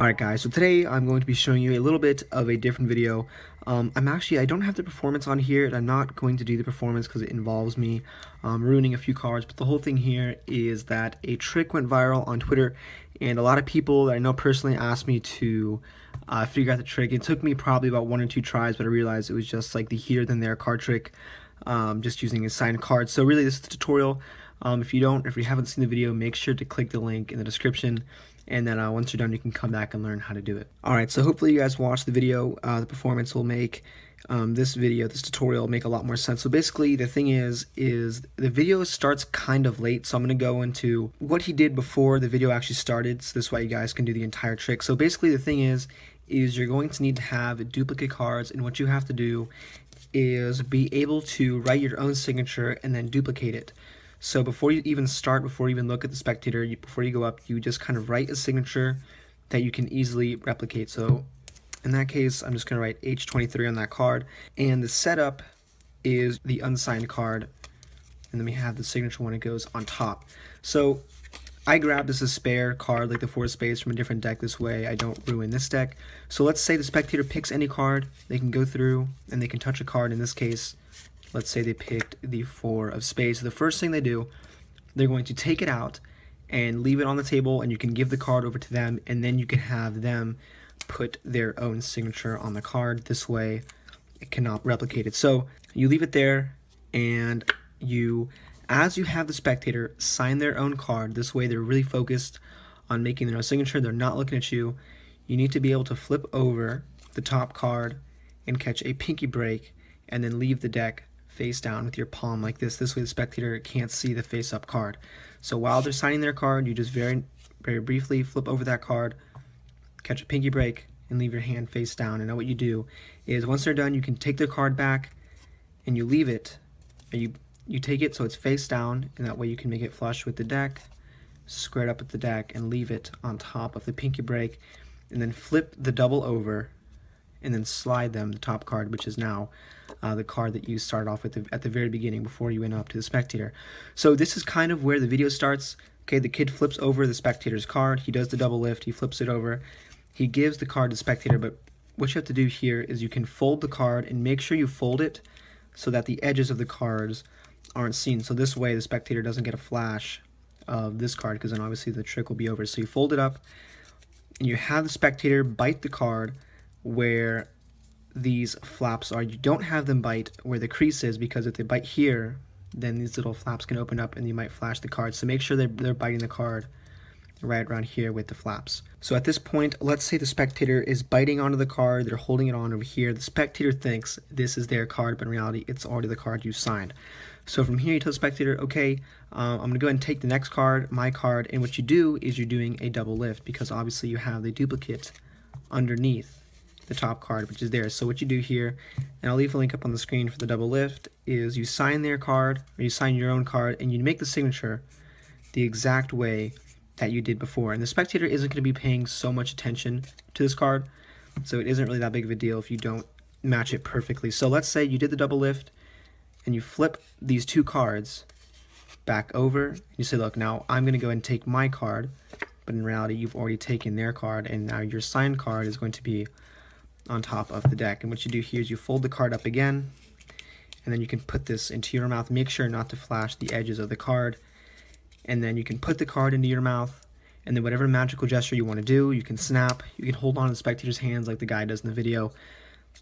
Alright guys, so today I'm going to be showing you a little bit of a different video. I don't have the performance on here, and I'm not going to do the performance because it involves me ruining a few cards, but the whole thing here is that a trick went viral on Twitter, and a lot of people that I know personally asked me to figure out the trick. It took me probably about 1 or 2 tries, but I realized it was just like the here then there card trick, just using a signed card. So really this is the tutorial. If you haven't seen the video, make sure to click the link in the description, and then once you're done, you can come back and learn how to do it. Alright, so hopefully you guys watched the video. The performance will make this tutorial make a lot more sense. So basically the thing is the video starts kind of late, so I'm going to go into what he did before the video actually started, so this way you guys can do the entire trick. So basically the thing is you're going to need to have duplicate cards, and what you have to do is be able to write your own signature and then duplicate it. So before you even start, before you even look at the spectator, before you go up, you just kind of write a signature that you can easily replicate. So in that case, I'm just going to write H23 on that card, and the setup is the unsigned card, and then we have the signature when it goes on top. So I grabbed as a spare card, like the 4 of spades from a different deck, this way I don't ruin this deck. So let's say the spectator picks any card, they can go through and they can touch a card. In this case, let's say they picked the 4 of spades. So the first thing they do, they're going to take it out and leave it on the table, and you can give the card over to them, and then you can have them put their own signature on the card. This way it cannot replicate it. So you leave it there, and as you have the spectator sign their own card, this way they're really focused on making their own signature, they're not looking at you. You need to be able to flip over the top card and catch a pinky break, and then leave the deck face down with your palm like this. This way the spectator can't see the face up card. So while they're signing their card, you just very briefly flip over that card, catch a pinky break, and leave your hand face down. And now what you do is once they're done, you can take their card back and you leave it, or you take it so it's face down, and that way you can make it flush with the deck, square it up with the deck, and leave it on top of the pinky break, and then flip the double over and then slide them the top card, which is now the card that you started off with at the very beginning before you went up to the spectator. So this is kind of where the video starts. Okay, the kid flips over the spectator's card, he does the double lift, he flips it over, he gives the card to the spectator, but what you have to do here is you can fold the card and make sure you fold it so that the edges of the cards aren't seen. So this way the spectator doesn't get a flash of this card, because then obviously the trick will be over. So you fold it up and you have the spectator bite the card where these flaps are. You don't have them bite where the crease is, because if they bite here, then these little flaps can open up and you might flash the card. So make sure they're biting the card right around here with the flaps. So at this point, let's say the spectator is biting onto the card, they're holding it on over here. The spectator thinks this is their card, but in reality it's already the card you signed. So from here you tell the spectator, okay, I'm going to go ahead and take the next card, my card, and what you do is you're doing a double lift, because obviously you have the duplicate underneath the top card, which is there. So what you do here, and I'll leave a link up on the screen for the double lift, is you sign their card, or you sign your own card, and you make the signature the exact way that you did before. And the spectator isn't going to be paying so much attention to this card, so it isn't really that big of a deal if you don't match it perfectly. So let's say you did the double lift and you flip these 2 cards back over. You say, look, now I'm going to go ahead and take my card, but in reality you've already taken their card, and now your signed card is going to be on top of the deck. And what you do here is you fold the card up again, and then you can put this into your mouth. Make sure not to flash the edges of the card, and then you can put the card into your mouth, and then whatever magical gesture you want to do, you can snap, you can hold on to the spectator's hands like the guy does in the video,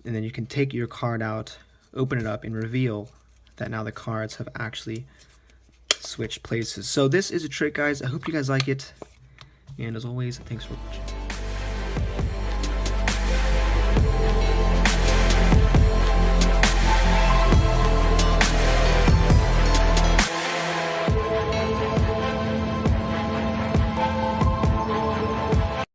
and then you can take your card out, open it up, and reveal that now the cards have actually switched places. So this is a trick, guys. I hope you guys like it, and as always, thanks for watching.